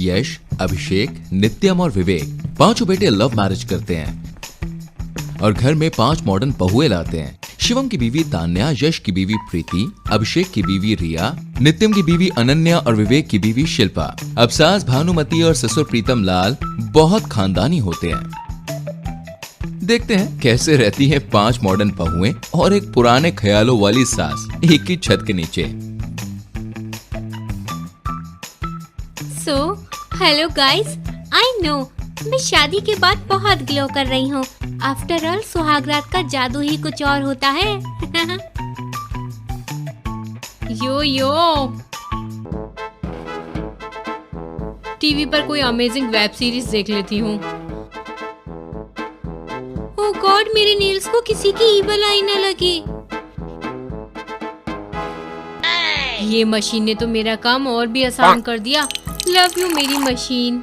यश, अभिषेक, नित्यम और विवेक पांचों बेटे लव मैरिज करते हैं और घर में 5 मॉडर्न बहुएं लाते हैं। शिवम की बीवी तान्या, यश की बीवी प्रीति, अभिषेक की बीवी रिया, नित्यम की बीवी अनन्या और विवेक की बीवी शिल्पा। अब सास भानुमति और ससुर प्रीतम लाल बहुत खानदानी होते हैं। देखते हैं कैसे रहती हैं 5 मॉडर्न बहुएं और एक पुराने ख्यालों वाली सास एक ही छत के नीचे। हेलो गाइस, आई नो मैं शादी के बाद बहुत ग्लो कर रही हूँ। आफ्टर ऑल सुहागरात का जादू ही कुछ और होता है। यो टीवी पर कोई अमेजिंग वेब सीरीज देख लेती हूँ। ओह गॉड, मेरे नेल्स को किसी की ईवल आई न लगे। ये मशीन ने तो मेरा काम और भी आसान कर दिया। लव यू मेरी मशीन।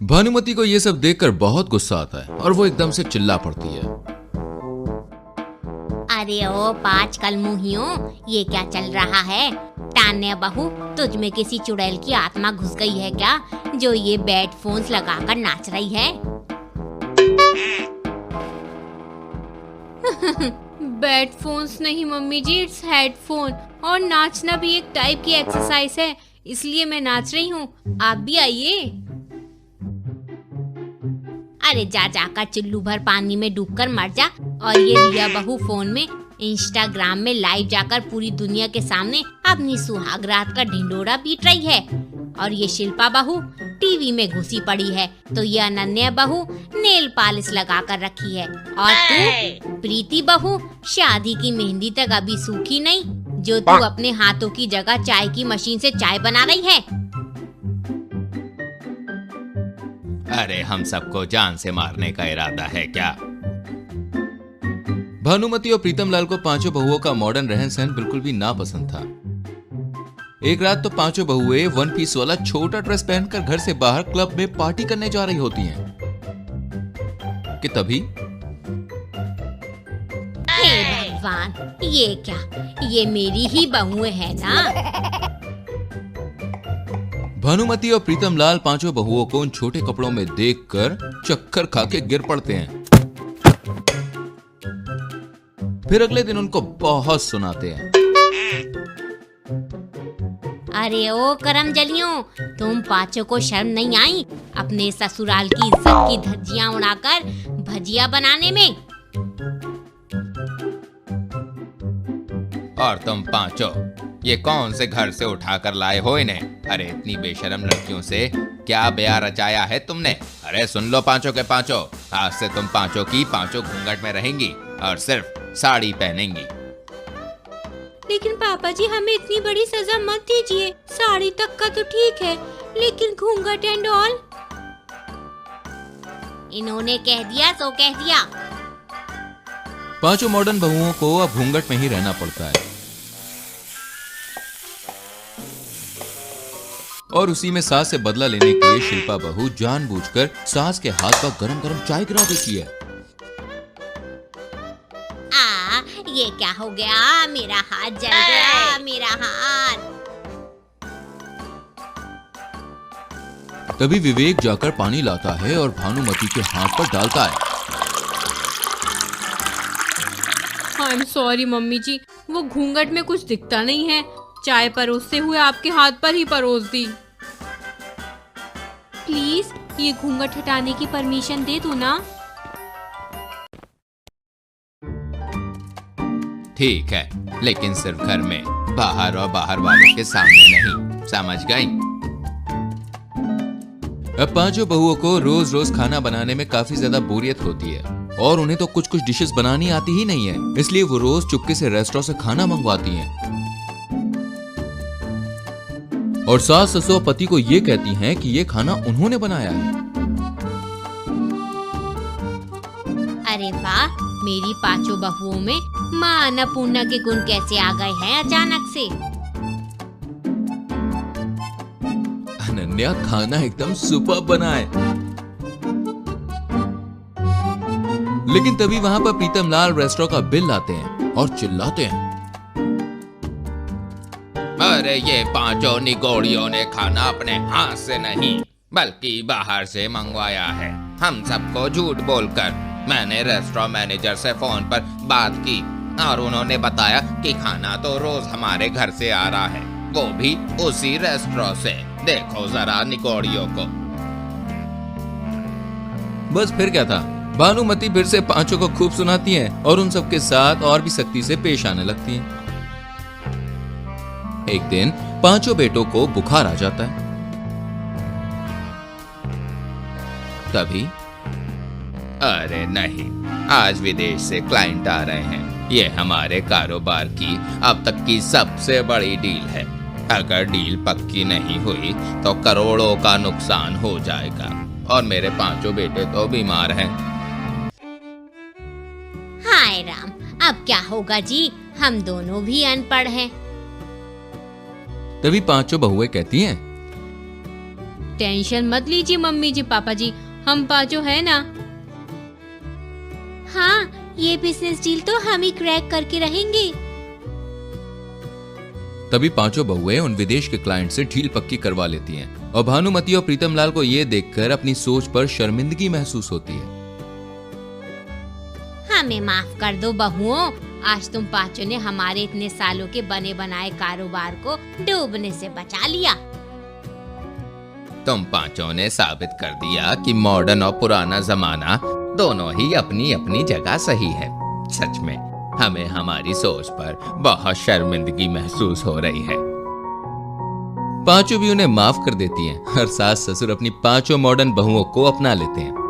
भानुमति को ये सब देखकर बहुत गुस्सा आता है और वो एकदम से चिल्ला पड़ती है। अरे ओ 5 कलमुहियों, ये क्या चल रहा है? तान्या बहू, तुझ में किसी चुड़ैल की आत्मा घुस गई है क्या, जो ये बैड फोन्स लगाकर नाच रही है? बैड फोन्स नहीं मम्मी जी, इट्स हेडफोन। और नाचना भी एक टाइप की एक्सरसाइज है, इसलिए मैं नाच रही हूँ। आप भी आइए। अरे जा जाकर चुल्लू भर पानी में डूबकर मर जा। और ये रिया बहू फोन में इंस्टाग्राम में लाइव जाकर पूरी दुनिया के सामने अपनी सुहागरात का ढिंडोरा पीट रही है। और ये शिल्पा बहू टीवी में घुसी पड़ी है, तो ये अनन्या बहू नेल पॉलिश लगा कर रखी है। और तू प्रीति बहू शादी की मेहंदी तक अभी सूखी नहीं, जो तू अपने हाथों की जगह चाय की मशीन से चाय बना रही है। अरे हम सबको जान से मारने का इरादा है क्या? भानुमति और प्रीतम लाल को पांचों बहुओं का मॉडर्न रहन सहन बिल्कुल भी ना पसंद था। एक रात तो पांचों बहुएं 1 पीस वाला छोटा ड्रेस पहनकर घर से बाहर क्लब में पार्टी करने जा रही होती हैं कि तभी हे भगवान, ये क्या? ये मेरी ही बहुएं है ना? भानुमति और प्रीतम लाल पांचों बहुओं को उन छोटे कपड़ों में देखकर चक्कर खा के गिर पड़ते हैं। फिर अगले दिन उनको बहुत सुनाते हैं। अरे ओ करमजलियों, तुम पांचों को शर्म नहीं आई अपने ससुराल की इज्जत की धज्जियां उड़ाकर भजिया बनाने में? और तुम पांचों ये कौन से घर से उठा कर लाए हो इन्हें? अरे इतनी बेशरम लड़कियों से क्या ब्याह रचाया है तुमने? अरे सुन लो पांचों के पांचों, आज से तुम पांचों की पांचों घूंघट में रहेंगी और सिर्फ साड़ी पहनेंगी। लेकिन पापा जी, हमें इतनी बड़ी सजा मत दीजिए। साड़ी तक का तो ठीक है, लेकिन घूंघट एंड ऑल? इन्होंने कह दिया सो कह दिया। पांचों मॉडर्न बहुओं को अब घूंघट में ही रहना पड़ता है और उसी में सास से बदला लेने के लिए शिल्पा बहू जानबूझकर सास के हाथ पर गरम गरम चाय गिरा देती है। ये क्या हो गया? मेरा हाथ जल गया, मेरा हाथ। तभी विवेक जाकर पानी लाता है और भानुमति के हाथ पर डालता है। आई एम सॉरी मम्मी जी, वो घूंघट में कुछ दिखता नहीं है। चाय परोसते हुए आपके हाथ पर ही परोस दी। प्लीज ये घूंघट हटाने की परमिशन दे दो ना। ठीक है, लेकिन सिर्फ घर में, बाहर और बाहर वालों के सामने नहीं, समझ गई? अब पांचों बहुओं को रोज रोज खाना बनाने में काफी ज्यादा बोरियत होती है और उन्हें तो कुछ कुछ डिशेस बनानी आती ही नहीं है, इसलिए वो रोज चुपके से रेस्टोरेंट से खाना मंगवाती हैं और सास ससुर पति को ये कहती हैं कि ये खाना उन्होंने बनाया है। अरे वाह, मेरी पांचों बहुओं में मां अन्नपूर्णा के गुण कैसे आ गए हैं अचानक से? अनन्या, खाना एकदम सुपर बना है। लेकिन तभी वहां पर प्रीतम लाल रेस्टोरेंट का बिल लाते हैं और चिल्लाते हैं, अरे ये पांचों निगोड़ियों ने खाना अपने हाथ से नहीं बल्कि बाहर से मंगवाया है। हम सबको झूठ बोलकर मैंने रेस्टोरेंट मैनेजर से फोन पर बात की और उन्होंने बताया कि खाना तो रोज हमारे घर से आ रहा है, वो भी उसी रेस्टोरेंट से। देखो जरा निगोड़ियों को। बस फिर क्या था, भानुमति फिर से पांचों को खूब सुनाती हैं और उन सबके साथ और भी सख्ती से पेश आने लगती हैं। एक दिन पांचों बेटों को बुखार आ जाता है। तभी अरे नहीं, आज विदेश से क्लाइंट आ रहे हैं। ये हमारे कारोबार की अब तक की सबसे बड़ी डील है। अगर डील पक्की नहीं हुई तो करोड़ों का नुकसान हो जाएगा और मेरे पांचों बेटे तो बीमार हैं। हाय राम, अब क्या होगा जी, हम दोनों भी अनपढ़ हैं। तभी पांचों बहुएं कहती हैं, टेंशन मत लीजिए मम्मी जी पापा जी, हम पांचों है ना। हाँ, ये बिजनेस डील तो हम ही क्रैक करके रहेंगे। तभी पांचों बहुएं उन विदेश के क्लाइंट से डील पक्की करवा लेती हैं और भानुमति और प्रीतमलाल को ये देखकर अपनी सोच पर शर्मिंदगी महसूस होती है। हमें माफ कर दो बहुओं, आज तुम पांचों ने हमारे इतने सालों के बने बनाए कारोबार को डूबने से बचा लिया। तुम पांचों ने साबित कर दिया कि मॉडर्न और पुराना जमाना दोनों ही अपनी अपनी जगह सही है। सच में हमें हमारी सोच पर बहुत शर्मिंदगी महसूस हो रही है। पांचों भी उन्हें माफ कर देती हैं और सास ससुर अपनी पांचों मॉडर्न बहुओं को अपना लेते हैं।